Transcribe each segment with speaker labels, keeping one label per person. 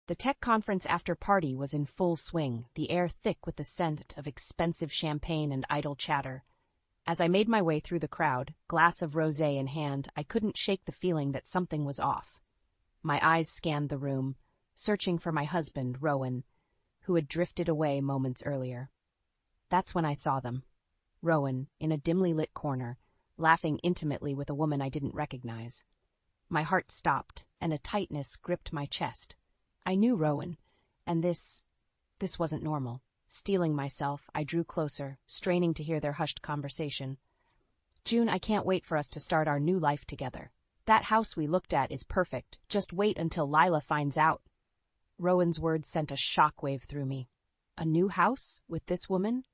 Speaker 1: The tech conference after party was in full swing, the air thick with the scent of expensive champagne and idle chatter. As I made my way through the crowd, glass of rosé in hand, I couldn't shake the feeling that something was off. My eyes scanned the room, searching for my husband, Rowan, who had drifted away moments earlier. That's when I saw them. Rowan, in a dimly lit corner, laughing intimately with a woman I didn't recognize. My heart stopped, and a tightness gripped my chest. I knew Rowan, and this wasn't normal. Steeling myself, I drew closer, straining to hear their hushed conversation. June, I can't wait for us to start our new life together. That house we looked at is perfect. Just wait until Lila finds out. Rowan's words sent a shockwave through me. A new house? With this woman?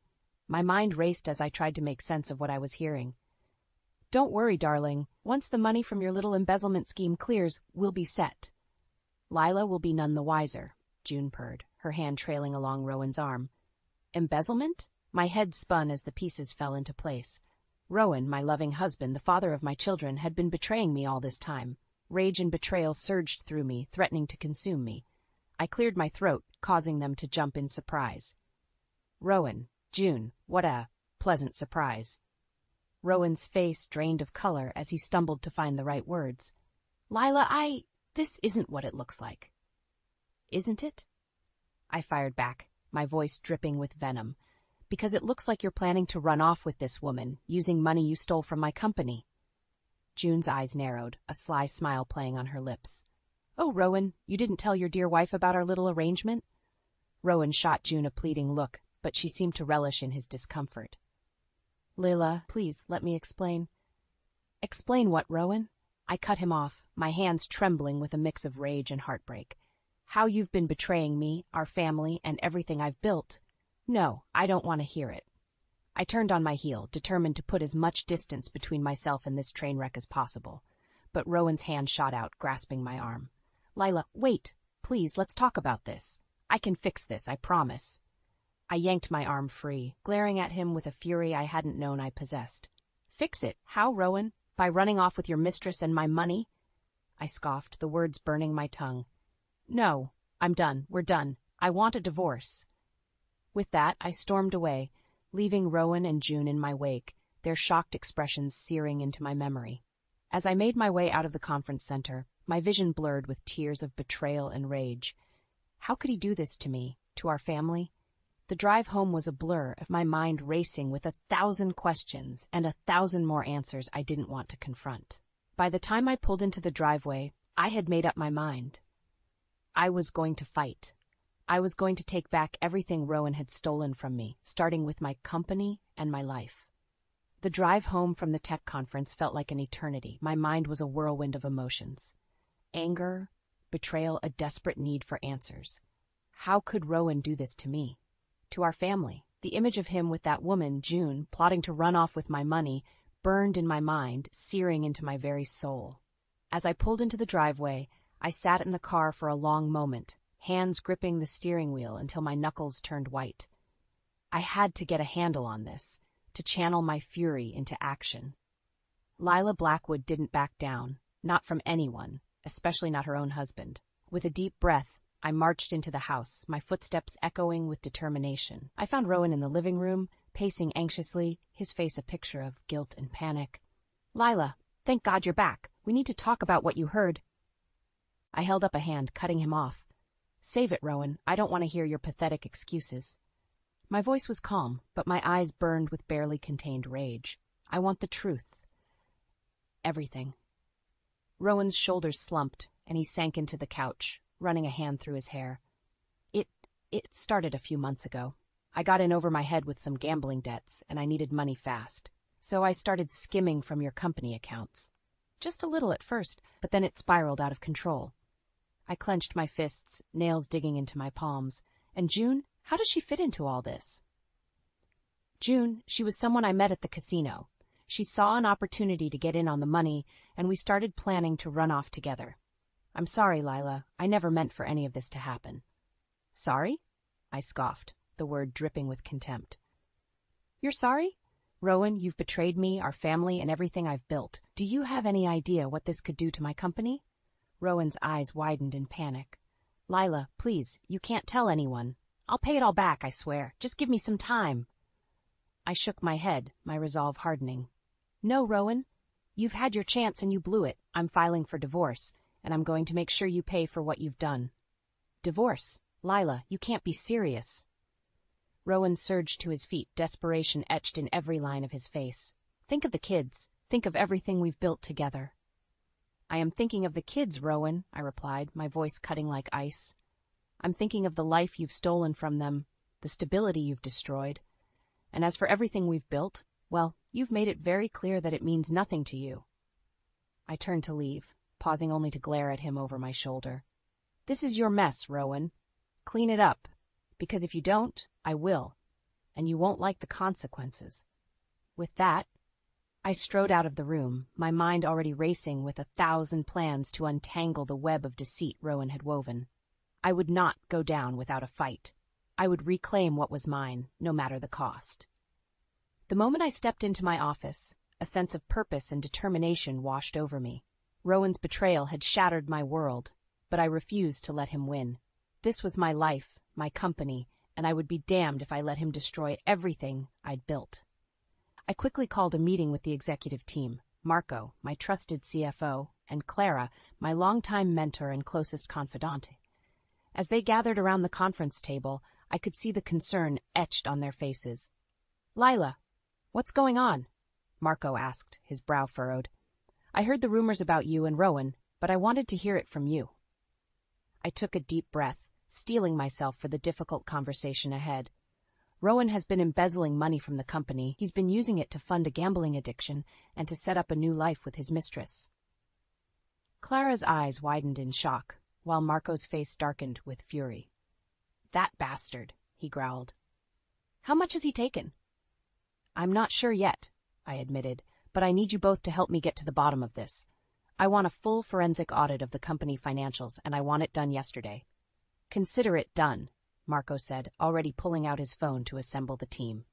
Speaker 1: My mind raced as I tried to make sense of what I was hearing. Don't worry, darling. Once the money from your little embezzlement scheme clears, we'll be set. Lila will be none the wiser, June purred, her hand trailing along Rowan's arm. Embezzlement? My head spun as the pieces fell into place. Rowan, my loving husband, the father of my children, had been betraying me all this time. Rage and betrayal surged through me, threatening to consume me. I cleared my throat, causing them to jump in surprise. Rowan, June, what a pleasant surprise. Rowan's face drained of color as he stumbled to find the right words. Lila, this isn't what it looks like. Isn't it? I fired back, my voice dripping with venom. Because it looks like you're planning to run off with this woman, using money you stole from my company. June's eyes narrowed, a sly smile playing on her lips. Oh, Rowan, you didn't tell your dear wife about our little arrangement? Rowan shot June a pleading look, but she seemed to relish in his discomfort. Lila, please, let me explain. Explain what, Rowan? I cut him off, my hands trembling with a mix of rage and heartbreak. How you've been betraying me, our family, and everything I've built. No, I don't want to hear it. I turned on my heel, determined to put as much distance between myself and this train wreck as possible. But Rowan's hand shot out, grasping my arm. Lila, wait. Please, let's talk about this. I can fix this, I promise. I yanked my arm free, glaring at him with a fury I hadn't known I possessed. Fix it? How, Rowan? By running off with your mistress and my money? I scoffed, the words burning my tongue. No, I'm done. We're done. I want a divorce. With that, I stormed away, leaving Rowan and June in my wake, their shocked expressions searing into my memory. As I made my way out of the conference center, my vision blurred with tears of betrayal and rage. How could he do this to me, to our family? The drive home was a blur of my mind racing with 1,000 questions and 1,000 more answers I didn't want to confront. By the time I pulled into the driveway, I had made up my mind. I was going to fight. I was going to take back everything Rowan had stolen from me, starting with my company and my life. The drive home from the tech conference felt like an eternity. My mind was a whirlwind of emotions. Anger, betrayal, a desperate need for answers. How could Rowan do this to me? To our family? The image of him with that woman, June, plotting to run off with my money, burned in my mind, searing into my very soul. As I pulled into the driveway, I sat in the car for a long moment, hands gripping the steering wheel until my knuckles turned white. I had to get a handle on this, to channel my fury into action. Lila Blackwood didn't back down, not from anyone, especially not her own husband. With a deep breath, I marched into the house, my footsteps echoing with determination. I found Rowan in the living room, pacing anxiously, his face a picture of guilt and panic. Lila, thank God you're back. We need to talk about what you heard. I held up a hand, cutting him off. Save it, Rowan. I don't want to hear your pathetic excuses. My voice was calm, but my eyes burned with barely contained rage. I want the truth. Everything. Rowan's shoulders slumped, and he sank into the couch, running a hand through his hair. It started a few months ago. I got in over my head with some gambling debts, and I needed money fast. So I started skimming from your company accounts. Just a little at first, but then it spiraled out of control. I clenched my fists, nails digging into my palms. And June, how does she fit into all this? June, she was someone I met at the casino. She saw an opportunity to get in on the money, and we started planning to run off together. I'm sorry, Lila. I never meant for any of this to happen. Sorry? I scoffed, the word dripping with contempt. You're sorry? Rowan, you've betrayed me, our family, and everything I've built. Do you have any idea what this could do to my company? Rowan's eyes widened in panic. Lila, please, you can't tell anyone. I'll pay it all back, I swear. Just give me some time. I shook my head, my resolve hardening. No, Rowan. You've had your chance and you blew it. I'm filing for divorce, and I'm going to make sure you pay for what you've done. Divorce? Lila, you can't be serious. Rowan surged to his feet, desperation etched in every line of his face. Think of the kids. Think of everything we've built together. I am thinking of the kids, Rowan, I replied, my voice cutting like ice. I'm thinking of the life you've stolen from them, the stability you've destroyed. And as for everything we've built, well, you've made it very clear that it means nothing to you. I turned to leave, pausing only to glare at him over my shoulder. This is your mess, Rowan. Clean it up, because if you don't, I will, and you won't like the consequences. With that, I strode out of the room, my mind already racing with 1,000 plans to untangle the web of deceit Rowan had woven. I would not go down without a fight. I would reclaim what was mine, no matter the cost. The moment I stepped into my office, a sense of purpose and determination washed over me. Rowan's betrayal had shattered my world, but I refused to let him win. This was my life, my company, and I would be damned if I let him destroy everything I'd built. I quickly called a meeting with the executive team, Marco, my trusted CFO, and Clara, my longtime mentor and closest confidante. As they gathered around the conference table, I could see the concern etched on their faces. Lila, what's going on? Marco asked, his brow furrowed. I heard the rumors about you and Rowan, but I wanted to hear it from you. I took a deep breath, steeling myself for the difficult conversation ahead. Rowan has been embezzling money from the company. He's been using it to fund a gambling addiction and to set up a new life with his mistress. Clara's eyes widened in shock, while Marco's face darkened with fury. That bastard, he growled. How much has he taken? I'm not sure yet, I admitted, but I need you both to help me get to the bottom of this. I want a full forensic audit of the company financials, and I want it done yesterday. Consider it done, Marco said, already pulling out his phone to assemble the team.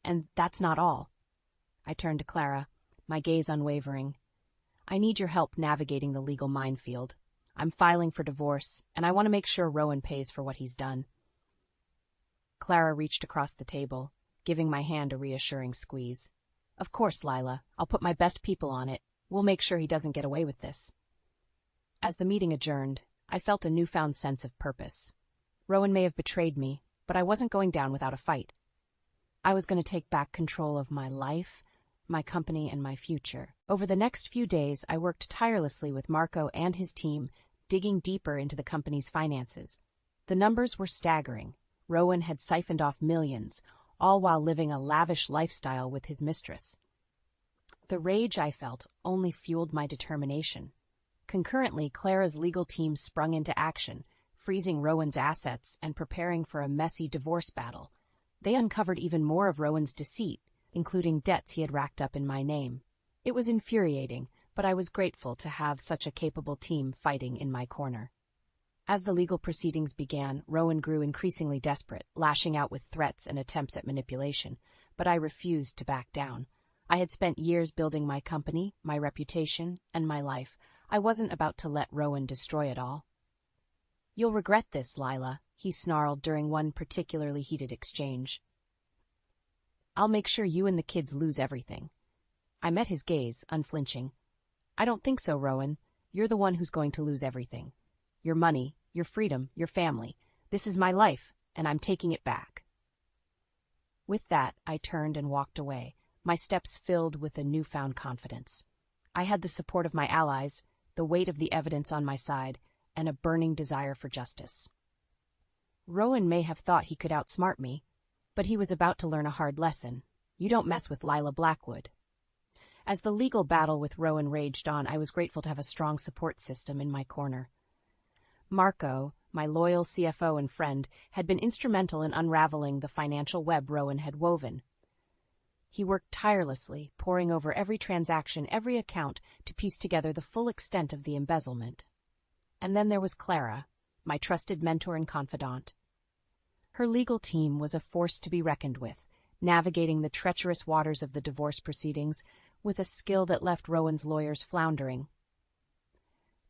Speaker 1: And that's not all. I turned to Clara, my gaze unwavering. I need your help navigating the legal minefield. I'm filing for divorce, and I want to make sure Rowan pays for what he's done. Clara reached across the table, giving my hand a reassuring squeeze. Of course, Lila. I'll put my best people on it. We'll make sure he doesn't get away with this. As the meeting adjourned, I felt a newfound sense of purpose. Rowan may have betrayed me, but I wasn't going down without a fight. I was going to take back control of my life, my company, and my future. Over the next few days, I worked tirelessly with Marco and his team, digging deeper into the company's finances. The numbers were staggering. Rowan had siphoned off millions, all while living a lavish lifestyle with his mistress. The rage I felt only fueled my determination. Concurrently, Clara's legal team sprung into action, freezing Rowan's assets and preparing for a messy divorce battle. They uncovered even more of Rowan's deceit, including debts he had racked up in my name. It was infuriating, but I was grateful to have such a capable team fighting in my corner. As the legal proceedings began, Rowan grew increasingly desperate, lashing out with threats and attempts at manipulation, but I refused to back down. I had spent years building my company, my reputation, and my life. I wasn't about to let Rowan destroy it all. You'll regret this, Lila, he snarled during one particularly heated exchange. I'll make sure you and the kids lose everything. I met his gaze, unflinching. I don't think so, Rowan. You're the one who's going to lose everything. Your money, your freedom, your family. This is my life, and I'm taking it back. With that, I turned and walked away, my steps filled with a newfound confidence. I had the support of my allies, the weight of the evidence on my side, and a burning desire for justice. Rowan may have thought he could outsmart me, but he was about to learn a hard lesson. You don't mess with Lila Blackwood. As the legal battle with Rowan raged on, I was grateful to have a strong support system in my corner. Marco, my loyal CFO and friend, had been instrumental in unraveling the financial web Rowan had woven. He worked tirelessly, poring over every transaction, every account, to piece together the full extent of the embezzlement. And then there was Clara, my trusted mentor and confidant. Her legal team was a force to be reckoned with, navigating the treacherous waters of the divorce proceedings with a skill that left Rowan's lawyers floundering.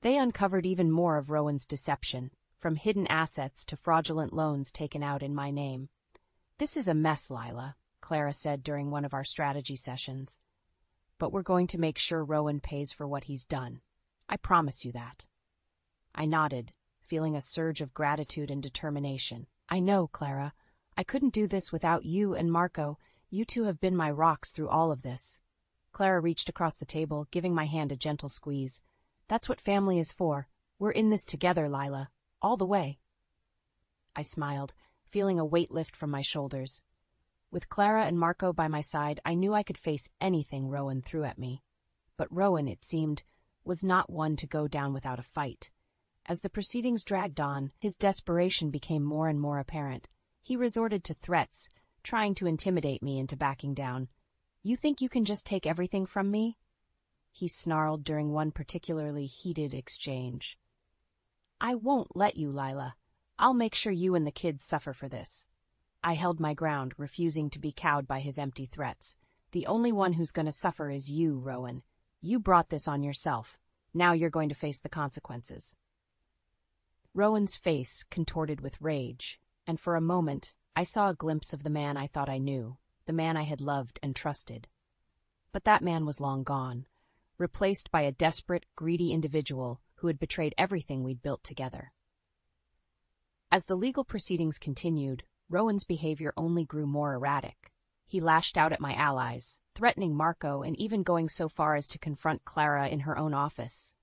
Speaker 1: They uncovered even more of Rowan's deception, from hidden assets to fraudulent loans taken out in my name. "This is a mess, Lila," Clara said during one of our strategy sessions. "But we're going to make sure Rowan pays for what he's done. I promise you that." I nodded, feeling a surge of gratitude and determination. "I know, Clara. I couldn't do this without you and Marco. You two have been my rocks through all of this." Clara reached across the table, giving my hand a gentle squeeze. "That's what family is for. We're in this together, Lila. All the way." I smiled, feeling a weight lift from my shoulders. With Clara and Marco by my side, I knew I could face anything Rowan threw at me. But Rowan, it seemed, was not one to go down without a fight. As the proceedings dragged on, his desperation became more and more apparent. He resorted to threats, trying to intimidate me into backing down. "You think you can just take everything from me?" he snarled during one particularly heated exchange. "I won't let you, Lila. I'll make sure you and the kids suffer for this." I held my ground, refusing to be cowed by his empty threats. "The only one who's going to suffer is you, Rowan. You brought this on yourself. Now you're going to face the consequences." Rowan's face contorted with rage, and for a moment I saw a glimpse of the man I thought I knew, the man I had loved and trusted. But that man was long gone, replaced by a desperate, greedy individual who had betrayed everything we'd built together. As the legal proceedings continued, Rowan's behavior only grew more erratic. He lashed out at my allies, threatening Marco and even going so far as to confront Clara in her own office.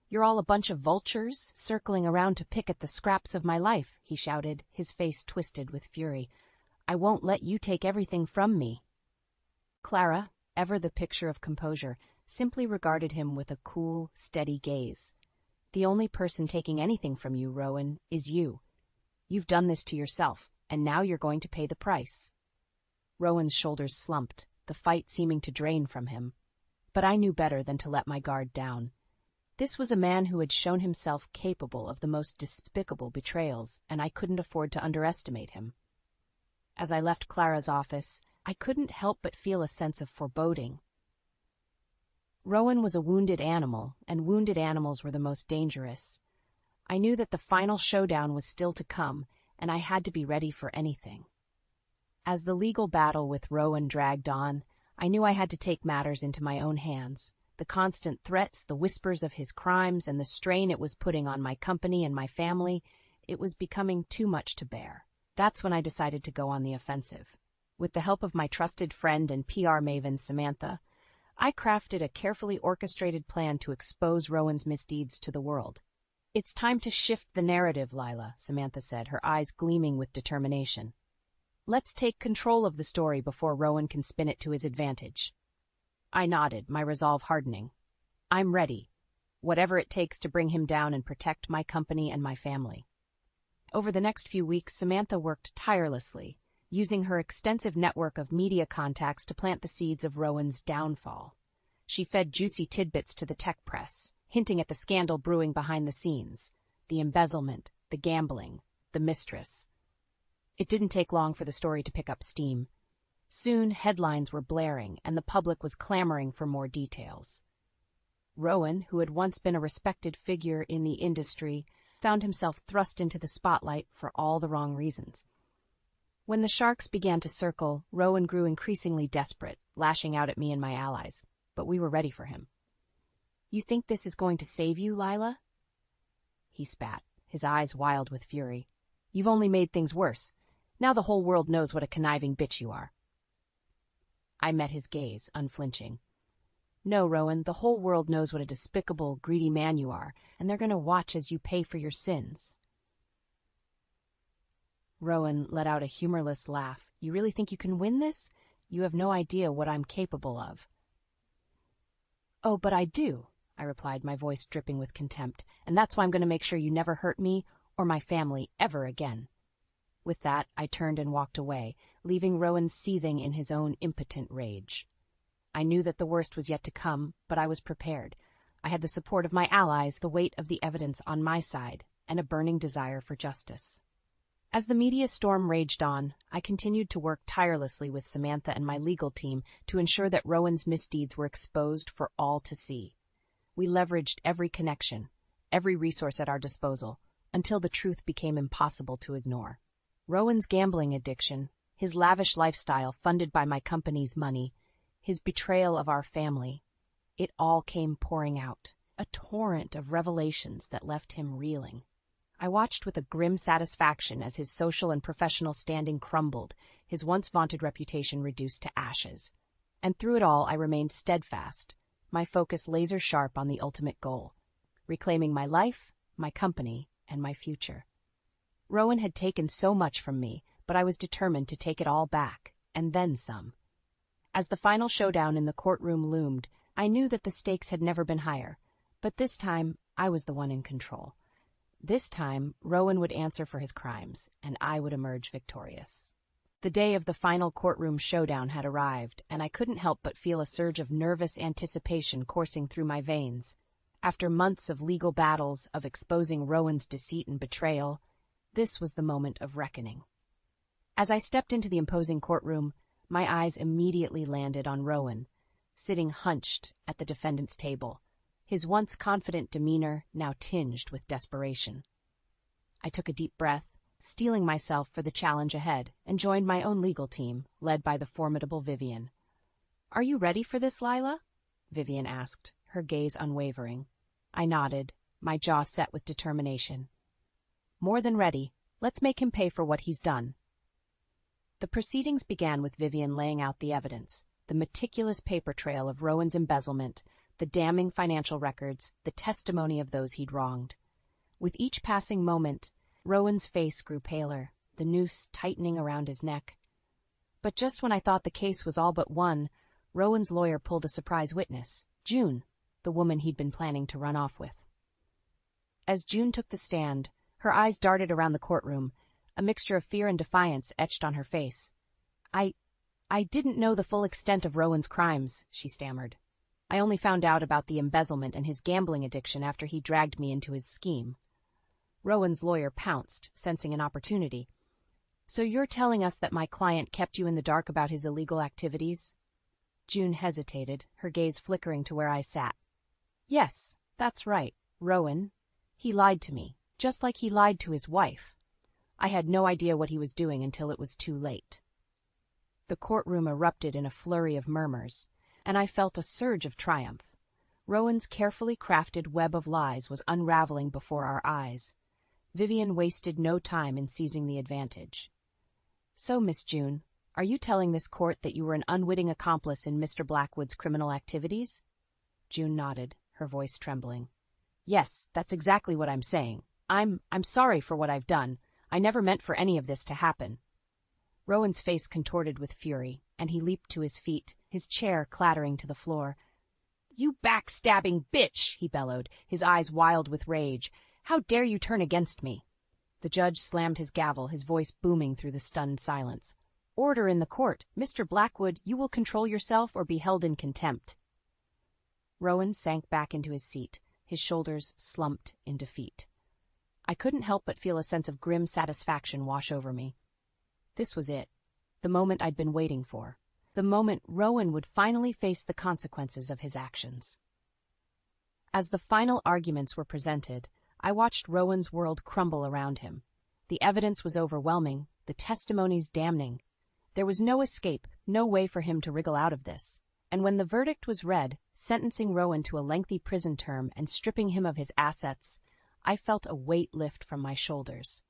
Speaker 1: "You're all a bunch of vultures, circling around to pick at the scraps of my life," he shouted, his face twisted with fury. "I won't let you take everything from me." Clara, ever the picture of composure, simply regarded him with a cool, steady gaze. "The only person taking anything from you, Rowan, is you. You've done this to yourself, and now you're going to pay the price." Rowan's shoulders slumped, the fight seeming to drain from him. But I knew better than to let my guard down. This was a man who had shown himself capable of the most despicable betrayals, and I couldn't afford to underestimate him. As I left Clara's office, I couldn't help but feel a sense of foreboding. Rowan was a wounded animal, and wounded animals were the most dangerous. I knew that the final showdown was still to come, and I had to be ready for anything. As the legal battle with Rowan dragged on, I knew I had to take matters into my own hands. The constant threats, the whispers of his crimes, and the strain it was putting on my company and my family, it was becoming too much to bear. That's when I decided to go on the offensive. With the help of my trusted friend and PR maven, Samantha, I crafted a carefully orchestrated plan to expose Rowan's misdeeds to the world. "It's time to shift the narrative, Lila," Samantha said, her eyes gleaming with determination. "Let's take control of the story before Rowan can spin it to his advantage." I nodded, my resolve hardening. "I'm ready. Whatever it takes to bring him down and protect my company and my family." Over the next few weeks, Samantha worked tirelessly, using her extensive network of media contacts to plant the seeds of Rowan's downfall. She fed juicy tidbits to the tech press, hinting at the scandal brewing behind the scenes, the embezzlement, the gambling, the Mistress. It didn't take long for the story to pick up steam. Soon, headlines were blaring, and the public was clamoring for more details. Rowan, who had once been a respected figure in the industry, found himself thrust into the spotlight for all the wrong reasons. When the sharks began to circle, Rowan grew increasingly desperate, lashing out at me and my allies, but we were ready for him. "You think this is going to save you, Lila?" He spat, his eyes wild with fury. "You've only made things worse. Now the whole world knows what a conniving bitch you are." I met his gaze, unflinching. "No, Rowan, the whole world knows what a despicable, greedy man you are, and they're going to watch as you pay for your sins." Rowan let out a humorless laugh. "You really think you can win this? You have no idea what I'm capable of." "Oh, but I do," I replied, my voice dripping with contempt, "and that's why I'm going to make sure you never hurt me or my family ever again." With that, I turned and walked away, leaving Rowan seething in his own impotent rage. I knew that the worst was yet to come, but I was prepared. I had the support of my allies, the weight of the evidence on my side, and a burning desire for justice. As the media storm raged on, I continued to work tirelessly with Samantha and my legal team to ensure that Rowan's misdeeds were exposed for all to see. We leveraged every connection, every resource at our disposal, until the truth became impossible to ignore. Rowan's gambling addiction, his lavish lifestyle funded by my company's money, his betrayal of our family, it all came pouring out, a torrent of revelations that left him reeling. I watched with a grim satisfaction as his social and professional standing crumbled, his once vaunted reputation reduced to ashes. And through it all I remained steadfast, my focus laser-sharp on the ultimate goal, reclaiming my life, my company, and my future. Rowan had taken so much from me, but I was determined to take it all back, and then some. As the final showdown in the courtroom loomed, I knew that the stakes had never been higher, but this time I was the one in control. This time, Rowan would answer for his crimes, and I would emerge victorious. The day of the final courtroom showdown had arrived, and I couldn't help but feel a surge of nervous anticipation coursing through my veins. After months of legal battles, of exposing Rowan's deceit and betrayal, this was the moment of reckoning. As I stepped into the imposing courtroom, my eyes immediately landed on Rowan, sitting hunched at the defendant's table, his once confident demeanor now tinged with desperation. I took a deep breath, steeling myself for the challenge ahead, and joined my own legal team, led by the formidable Vivian. "Are you ready for this, Lila?" Vivian asked, her gaze unwavering. I nodded, my jaw set with determination. "More than ready. Let's make him pay for what he's done." The proceedings began with Vivian laying out the evidence, the meticulous paper trail of Rowan's embezzlement, the damning financial records, the testimony of those he'd wronged. With each passing moment, Rowan's face grew paler, the noose tightening around his neck. But just when I thought the case was all but won, Rowan's lawyer pulled a surprise witness, June, the woman he'd been planning to run off with. As June took the stand, her eyes darted around the courtroom, a mixture of fear and defiance etched on her face. I didn't know the full extent of Rowan's crimes," she stammered. "I only found out about the embezzlement and his gambling addiction after he dragged me into his scheme." Rowan's lawyer pounced, sensing an opportunity. "So you're telling us that my client kept you in the dark about his illegal activities?" June hesitated, her gaze flickering to where I sat. "Yes, that's right, Rowan. He lied to me, just like he lied to his wife. I had no idea what he was doing until it was too late." The courtroom erupted in a flurry of murmurs, and I felt a surge of triumph. Rowan's carefully crafted web of lies was unraveling before our eyes. Vivian wasted no time in seizing the advantage. "So, Miss June, are you telling this court that you were an unwitting accomplice in Mr. Blackwood's criminal activities?" June nodded, her voice trembling. "Yes, that's exactly what I'm saying. I'm sorry for what I've done. I never meant for any of this to happen." Rowan's face contorted with fury, and he leaped to his feet, his chair clattering to the floor. "You backstabbing bitch!" he bellowed, his eyes wild with rage. "How dare you turn against me?" The judge slammed his gavel, his voice booming through the stunned silence. "Order in the court. Mr. Blackwood, you will control yourself or be held in contempt." Rowan sank back into his seat, his shoulders slumped in defeat. I couldn't help but feel a sense of grim satisfaction wash over me. This was it, the moment I'd been waiting for, the moment Rowan would finally face the consequences of his actions. As the final arguments were presented, I watched Rowan's world crumble around him. The evidence was overwhelming, the testimonies damning. There was no escape, no way for him to wriggle out of this. And when the verdict was read, sentencing Rowan to a lengthy prison term and stripping him of his assets, I felt a weight lift from my shoulders.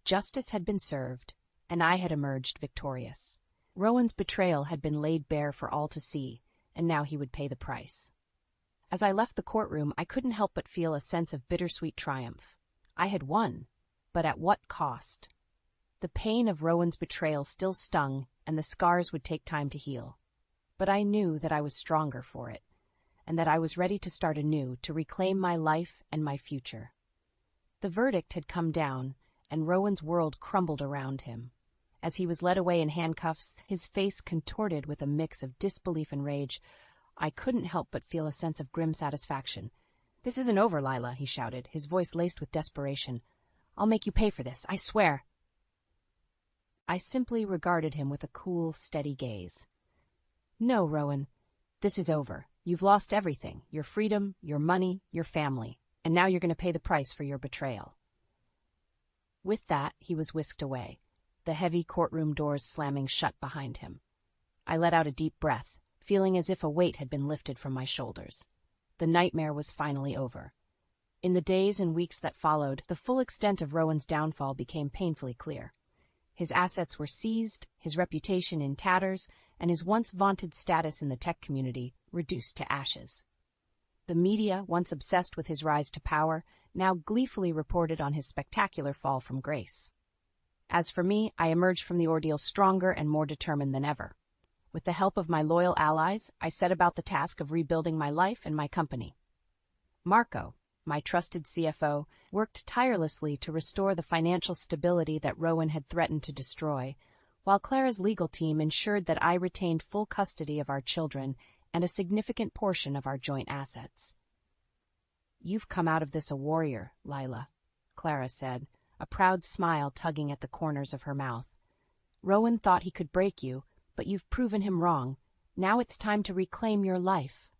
Speaker 1: Justice had been served, and I had emerged victorious. Rowan's betrayal had been laid bare for all to see, and now he would pay the price. As I left the courtroom, I couldn't help but feel a sense of bittersweet triumph. I had won, but at what cost? The pain of Rowan's betrayal still stung, and the scars would take time to heal. But I knew that I was stronger for it, and that I was ready to start anew, to reclaim my life and my future. The verdict had come down, and Rowan's world crumbled around him. As he was led away in handcuffs, his face contorted with a mix of disbelief and rage, I couldn't help but feel a sense of grim satisfaction. "This isn't over, Lila," he shouted, his voice laced with desperation. "I'll make you pay for this, I swear." I simply regarded him with a cool, steady gaze. "No, Rowan, this is over. You've lost everything, your freedom, your money, your family, and now you're going to pay the price for your betrayal." With that, he was whisked away, the heavy courtroom doors slamming shut behind him. I let out a deep breath, feeling as if a weight had been lifted from my shoulders. The nightmare was finally over. In the days and weeks that followed, the full extent of Rowan's downfall became painfully clear. His assets were seized, his reputation in tatters, and his once vaunted status in the tech community reduced to ashes. The media, once obsessed with his rise to power, now gleefully reported on his spectacular fall from grace. As for me, I emerged from the ordeal stronger and more determined than ever. With the help of my loyal allies, I set about the task of rebuilding my life and my company. Marco, my trusted CFO, worked tirelessly to restore the financial stability that Rowan had threatened to destroy, while Clara's legal team ensured that I retained full custody of our children and a significant portion of our joint assets. "You've come out of this a warrior, Lila," Clara said, a proud smile tugging at the corners of her mouth. "Rowan thought he could break you, but you've proven him wrong. Now it's time to reclaim your life."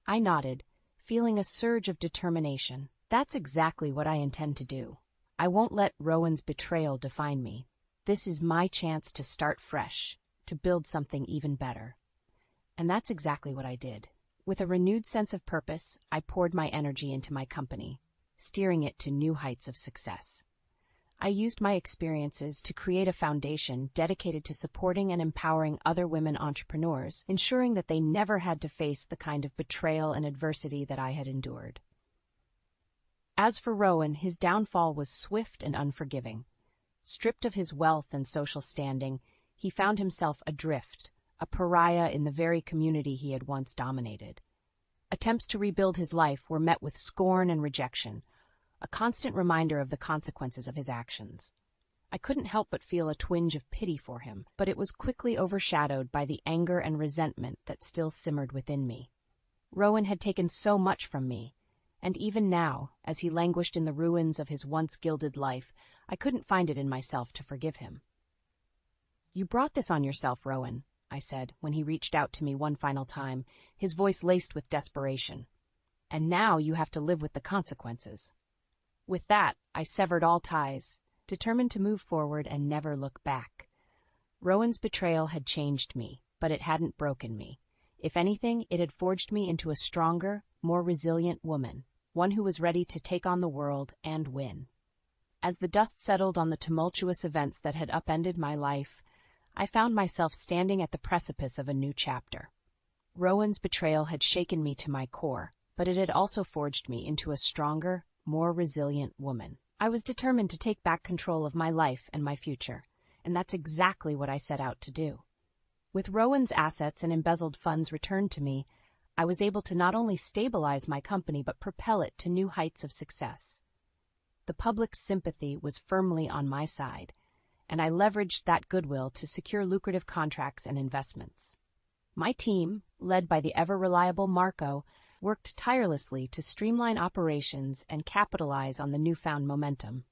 Speaker 1: I nodded, feeling a surge of determination. That's exactly what I intend to do. I won't let Rowan's betrayal define me. This is my chance to start fresh, to build something even better. And that's exactly what I did. With a renewed sense of purpose, I poured my energy into my company, steering it to new heights of success. I used my experiences to create a foundation dedicated to supporting and empowering other women entrepreneurs, ensuring that they never had to face the kind of betrayal and adversity that I had endured. As for Rowan, his downfall was swift and unforgiving. Stripped of his wealth and social standing, he found himself adrift, a pariah in the very community he had once dominated. Attempts to rebuild his life were met with scorn and rejection, a constant reminder of the consequences of his actions. I couldn't help but feel a twinge of pity for him, but it was quickly overshadowed by the anger and resentment that still simmered within me. Rowan had taken so much from me, and even now, as he languished in the ruins of his once gilded life, I couldn't find it in myself to forgive him. "You brought this on yourself, Rowan," I said, when he reached out to me one final time, his voice laced with desperation. "And now you have to live with the consequences." With that, I severed all ties, determined to move forward and never look back. Rowan's betrayal had changed me, but it hadn't broken me. If anything, it had forged me into a stronger, more resilient woman, one who was ready to take on the world and win. As the dust settled on the tumultuous events that had upended my life, I found myself standing at the precipice of a new chapter. Rowan's betrayal had shaken me to my core, but it had also forged me into a stronger, more resilient woman. I was determined to take back control of my life and my future, and that's exactly what I set out to do. With Rowan's assets and embezzled funds returned to me, I was able to not only stabilize my company but propel it to new heights of success. The public's sympathy was firmly on my side, and I leveraged that goodwill to secure lucrative contracts and investments. My team, led by the ever-reliable Marco, worked tirelessly to streamline operations and capitalize on the newfound momentum.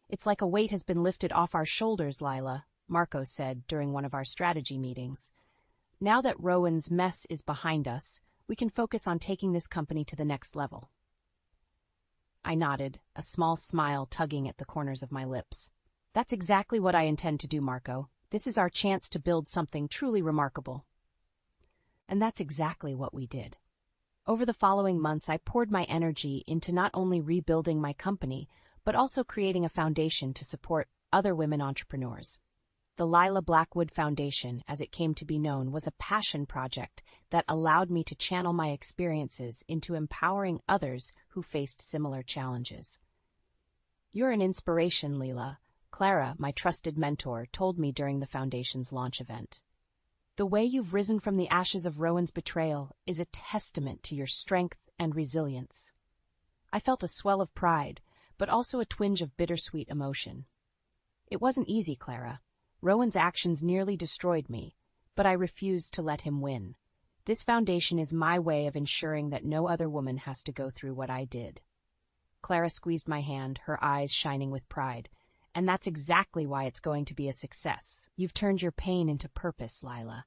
Speaker 1: "It's like a weight has been lifted off our shoulders, Lila," Marco said during one of our strategy meetings. "Now that Rowan's mess is behind us, we can focus on taking this company to the next level." I nodded, a small smile tugging at the corners of my lips. "That's exactly what I intend to do, Marco. This is our chance to build something truly remarkable." And that's exactly what we did. Over the following months, I poured my energy into not only rebuilding my company, but also creating a foundation to support other women entrepreneurs. The Lila Blackwood Foundation, as it came to be known, was a passion project that allowed me to channel my experiences into empowering others who faced similar challenges. "You're an inspiration, Lila," Clara, my trusted mentor, told me during the foundation's launch event. "The way you've risen from the ashes of Rowan's betrayal is a testament to your strength and resilience." I felt a swell of pride, but also a twinge of bittersweet emotion. "It wasn't easy, Clara. Rowan's actions nearly destroyed me, but I refused to let him win. This foundation is my way of ensuring that no other woman has to go through what I did." Clara squeezed my hand, her eyes shining with pride. "And that's exactly why it's going to be a success. You've turned your pain into purpose, Lila.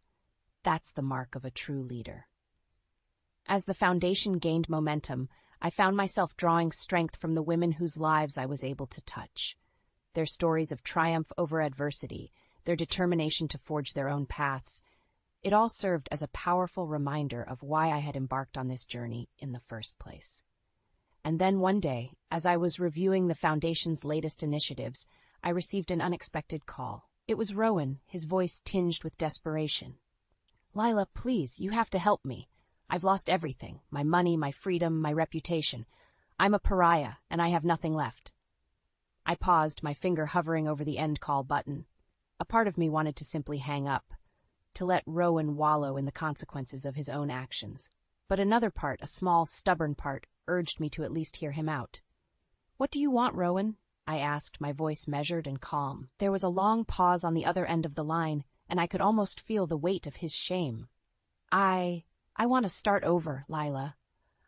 Speaker 1: That's the mark of a true leader." As the foundation gained momentum, I found myself drawing strength from the women whose lives I was able to touch. their stories of triumph over adversity, their determination to forge their own paths. It all served as a powerful reminder of why I had embarked on this journey in the first place. And then one day, as I was reviewing the Foundation's latest initiatives, I received an unexpected call. It was Rowan, his voice tinged with desperation. "Lila, please, you have to help me. I've lost everything, my money, my freedom, my reputation. I'm a pariah, and I have nothing left." I paused, my finger hovering over the end call button. A part of me wanted to simply hang up, to let Rowan wallow in the consequences of his own actions. But another part, a small, stubborn part, urged me to at least hear him out. "What do you want, Rowan?" I asked, my voice measured and calm. There was a long pause on the other end of the line, and I could almost feel the weight of his shame. I want to start over, Lila.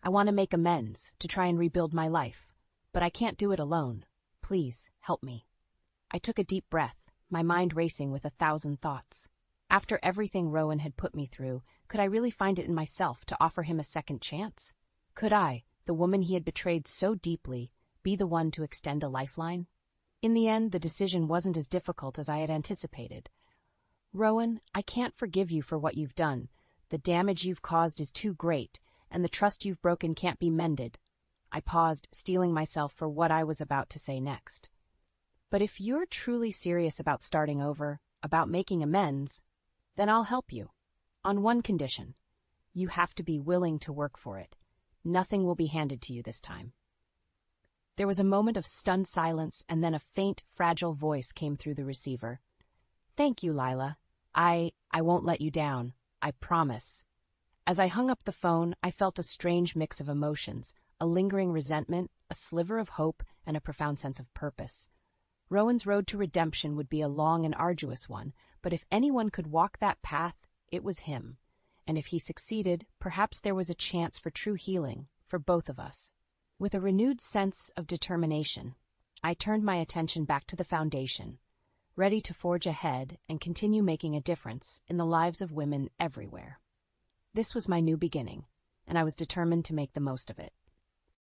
Speaker 1: I want to make amends, to try and rebuild my life. But I can't do it alone. Please, help me." I took a deep breath, my mind racing with 1,000 thoughts. After everything Rowan had put me through, could I really find it in myself to offer him a second chance? Could I, the woman he had betrayed so deeply, be the one to extend a lifeline? In the end, the decision wasn't as difficult as I had anticipated. "Rowan, I can't forgive you for what you've done. The damage you've caused is too great, and the trust you've broken can't be mended." I paused, steeling myself for what I was about to say next. "But if you're truly serious about starting over, about making amends, then I'll help you. On one condition. You have to be willing to work for it. Nothing will be handed to you this time." There was a moment of stunned silence, and then a faint, fragile voice came through the receiver. "Thank you, Lila. I won't let you down. I promise." As I hung up the phone, I felt a strange mix of emotions, a lingering resentment, a sliver of hope, and a profound sense of purpose. Rowan's road to redemption would be a long and arduous one, but if anyone could walk that path, it was him. And if he succeeded, perhaps there was a chance for true healing, for both of us. With a renewed sense of determination, I turned my attention back to the Foundation, ready to forge ahead and continue making a difference in the lives of women everywhere. This was my new beginning, and I was determined to make the most of it.